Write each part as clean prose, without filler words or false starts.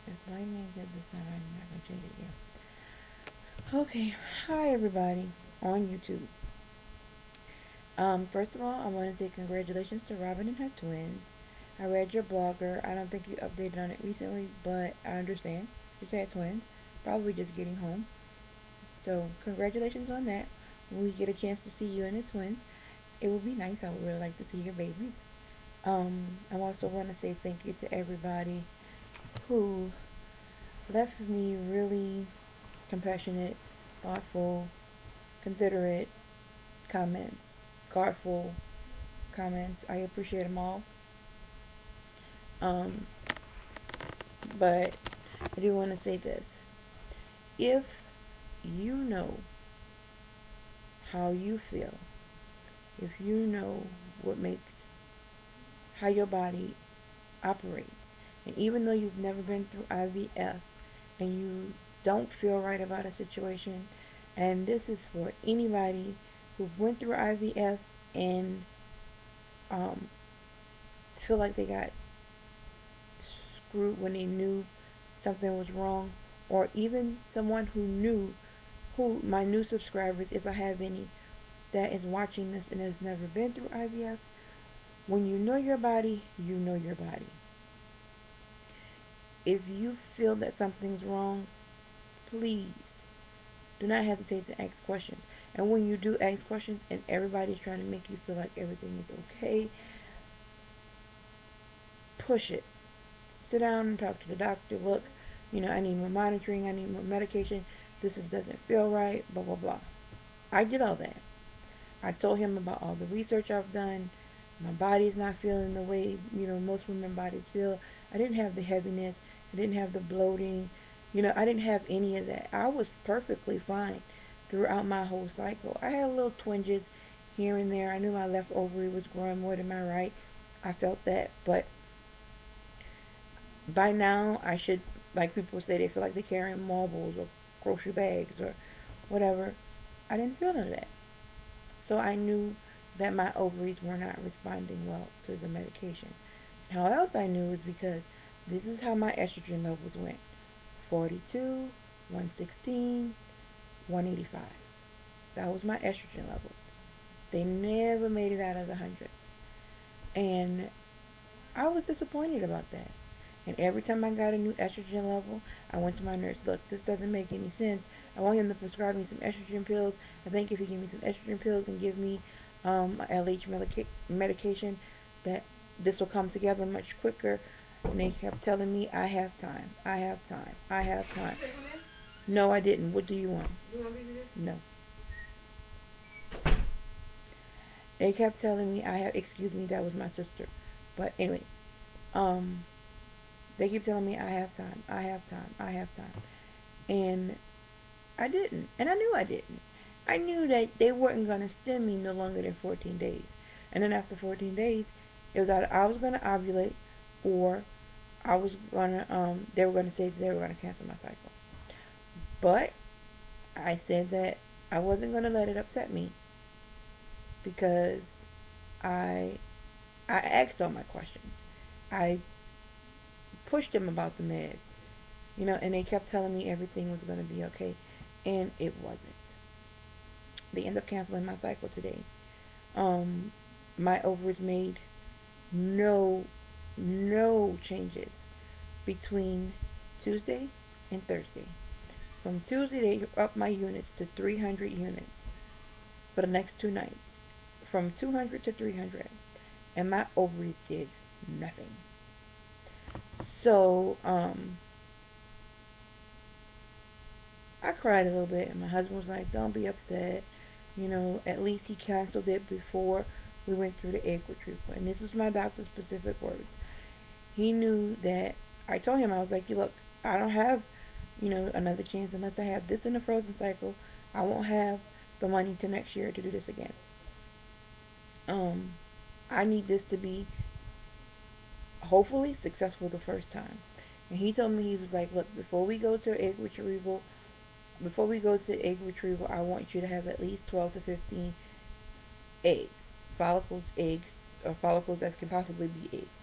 If lightning did this time, I'm not gonna change it again. Okay, hi everybody on YouTube. First of all, I want to say congratulations to Robin and her twins. I read your blogger. I don't think you updated on it recently, but I understand. Just had twins, probably just getting home. So congratulations on that. When we get a chance to see you and the twins, it would be nice. I would really like to see your babies. I also want to say thank you to everybody who left me really compassionate, thoughtful, considerate comments, thoughtful comments. I appreciate them all. Um, but I do want to say this. If you know how you feel, if you know what makes how your body operates, and even though you've never been through IVF and you don't feel right about a situation, and this is for anybody who went through IVF and um, feel like they got screwed when they knew something was wrong, or even someone who knew, who my new subscribers, if I have any, that is watching this and has never been through IVF. When you know your body, you know your body. If you feel that something's wrong, please do not hesitate to ask questions. And when you do ask questions and everybody's trying to make you feel like everything is okay, push it. Sit down and talk to the doctor. Look, I need more monitoring, I need more medication. Doesn't feel right, blah blah blah. I did all that. I told him about all the research I've done. My body's not feeling the way, most women bodies feel. I didn't have the heaviness. I didn't have the bloating. I didn't have any of that. I was perfectly fine throughout my whole cycle. I had little twinges here and there. I knew my left ovary was growing more than my right. I felt that. But by now, I should, like people say, they feel like they're carrying marbles or grocery bags or whatever. I didn't feel none of that. So I knew that my ovaries were not responding well to the medication. And how else I knew is because this is how my estrogen levels went: 42, 116, 185. That was my estrogen levels. They never made it out of the hundreds. And I was disappointed about that. And every time I got a new estrogen level, I went to my nurse. Look, this doesn't make any sense. I want him to prescribe me some estrogen pills. I think if he give me some estrogen pills and give me LH medication, that this will come together much quicker. And they kept telling me, I have time. I have time. I have time. No, I didn't. What do you want? No. They kept telling me I have. Excuse me, that was my sister. But anyway, um, they keep telling me I have time. I have time. I have time. And I didn't. And I knew I didn't. I knew that they weren't going to stem me no longer than 14 days. And then after 14 days, it was either I was going to ovulate or they were going to say that they were going to cancel my cycle. But I said that I wasn't going to let it upset me because I, I asked all my questions. I pushed them about the meds, and they kept telling me everything was going to be okay. And it wasn't. They end up canceling my cycle today. Um, my ovaries made no no changes between Tuesday and Thursday. From Tuesday, they upped my units to 300 units for the next 2 nights, from 200 to 300, and my ovaries did nothing. So I cried a little bit, and my husband was like, "Don't be upset. At least he canceled it before we went through the egg retrieval." And this was my doctor's specific words. He knew that I told him, I was like, "Look, I don't have, another chance unless I have this in the frozen cycle. I won't have the money to next year to do this again. Um, I need this to be hopefully successful the first time." And he told me, he was like, "Look, before we go to egg retrieval, I want you to have at least 12 to 15 eggs, eggs, or follicles that can possibly be eggs."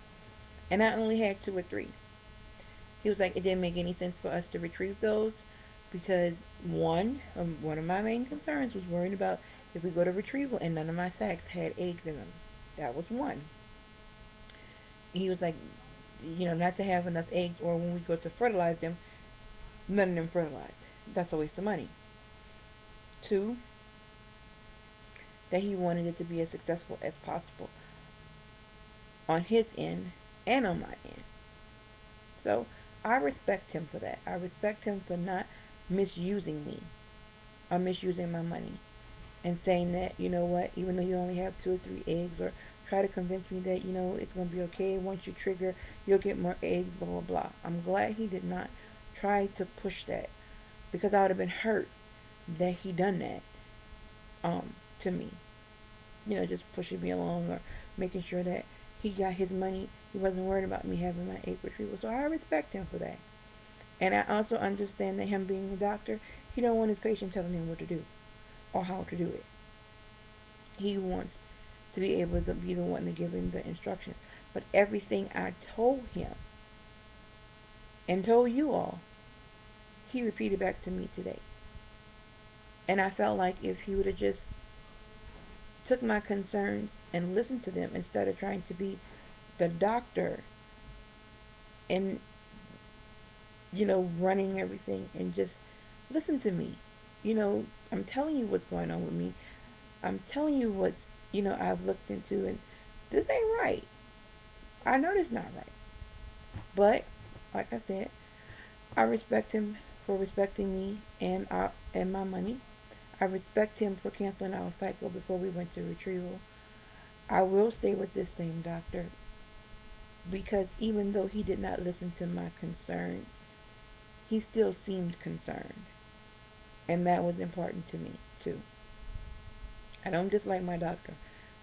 And I only had two or three. He was like, it didn't make any sense for us to retrieve those because one of my main concerns was worrying about if we go to retrieval and none of my sacs had eggs in them. That was one. He was like, not to have enough eggs, or when we go to fertilize them, none of them fertilized. That's a waste of money. Two, that he wanted it to be as successful as possible on his end and on my end. So I respect him for that. I respect him for not misusing me or misusing my money and saying that, you know what, even though you only have 2 or 3 eggs, or try to convince me that, it's going to be okay. Once you trigger, you'll get more eggs, blah, blah, blah. I'm glad he did not try to push that, because I would have been hurt that he done that to me. Just pushing me along or making sure that he got his money. He wasn't worried about me having my egg retrieval. So I respect him for that. And I also understand that him being a doctor, he don't want his patient telling him what to do or how to do it. He wants to be able to be the one to give him the instructions. But everything I told him and told you all, he repeated back to me today. And I felt like if he would have just took my concerns and listened to them instead of trying to be the doctor and, running everything, and just listen to me. I'm telling you what's going on with me. I'm telling you what's, I've looked into, and this ain't right. I know this not right. But, like I said, I respect him for respecting me and my money. I respect him for canceling our cycle before we went to retrieval. I will stay with this same doctor because even though he did not listen to my concerns, he still seemed concerned. And that was important to me, too. I don't dislike my doctor.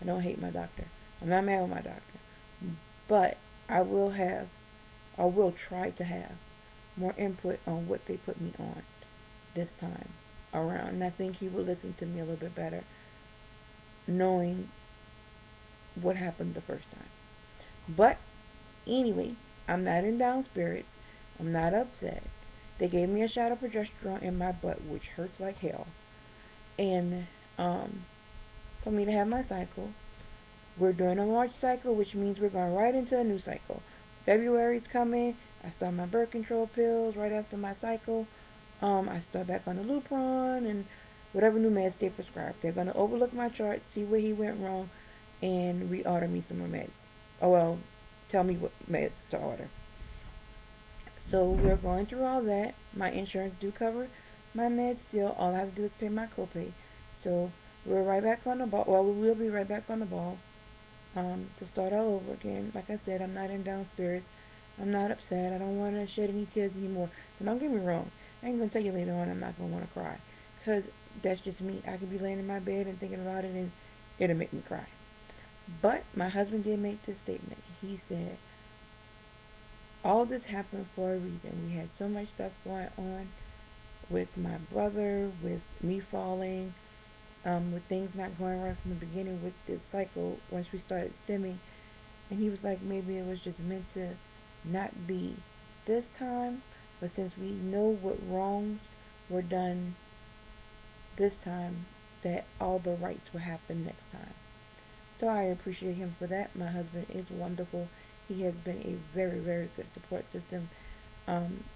I don't hate my doctor. I'm not mad with my doctor. But I will have, or will try to have, more input on what they put me on this time around. And I think he will listen to me a little bit better, knowing what happened the first time. But anyway, I'm not in down spirits. I'm not upset. They gave me a shot of progesterone in my butt, which hurts like hell. And for me to have my cycle, we're doing a March cycle, which means we're going right into a new cycle. February's coming. I start my birth control pills right after my cycle. I start back on the Lupron and whatever new meds they prescribe. They're going to overlook my chart, see where he went wrong, and reorder me some more meds. Oh, well, tell me what meds to order. So we're going through all that. My insurance do cover my meds still. All I have to do is pay my copay. So we're right back on the ball. Well, we will be right back on the ball to start all over again. Like I said, I'm not in down spirits. I'm not upset. I don't want to shed any tears anymore. But don't get me wrong. I ain't going to tell you later on I'm not going to want to cry. Because that's just me. I could be laying in my bed and thinking about it, and it'll make me cry. But my husband did make this statement. He said, all this happened for a reason. We had so much stuff going on with my brother, with me falling, with things not going right from the beginning with this cycle once we started stemming. And he was like, maybe it was just meant to not be this time, but since we know what wrongs were done this time, that all the rights will happen next time. So I appreciate him for that. My husband is wonderful. He has been a very, very good support system.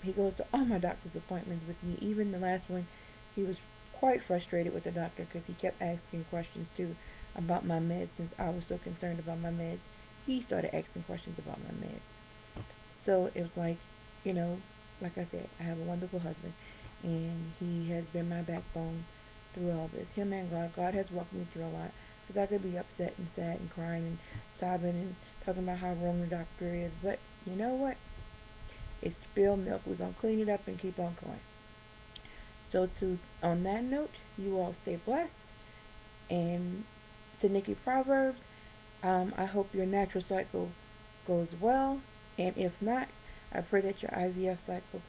He goes to all my doctor's appointments with me. Even the last one, he was quite frustrated with the doctor because he kept asking questions too about my meds. Since I was so concerned about my meds, he started asking questions about my meds. So it was like, like I said, I have a wonderful husband, and he has been my backbone through all this. Him and God. God has walked me through a lot. Because I could be upset and sad and crying and sobbing and talking about how wrong the doctor is. But you know what? It's spilled milk. We're going to clean it up and keep on going. So on that note, you all stay blessed. And to Nikki Proverbs, I hope your natural cycle goes well. And if not, I pray that your IVF cycle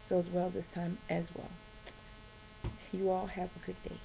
goes well this time as well. You all have a good day.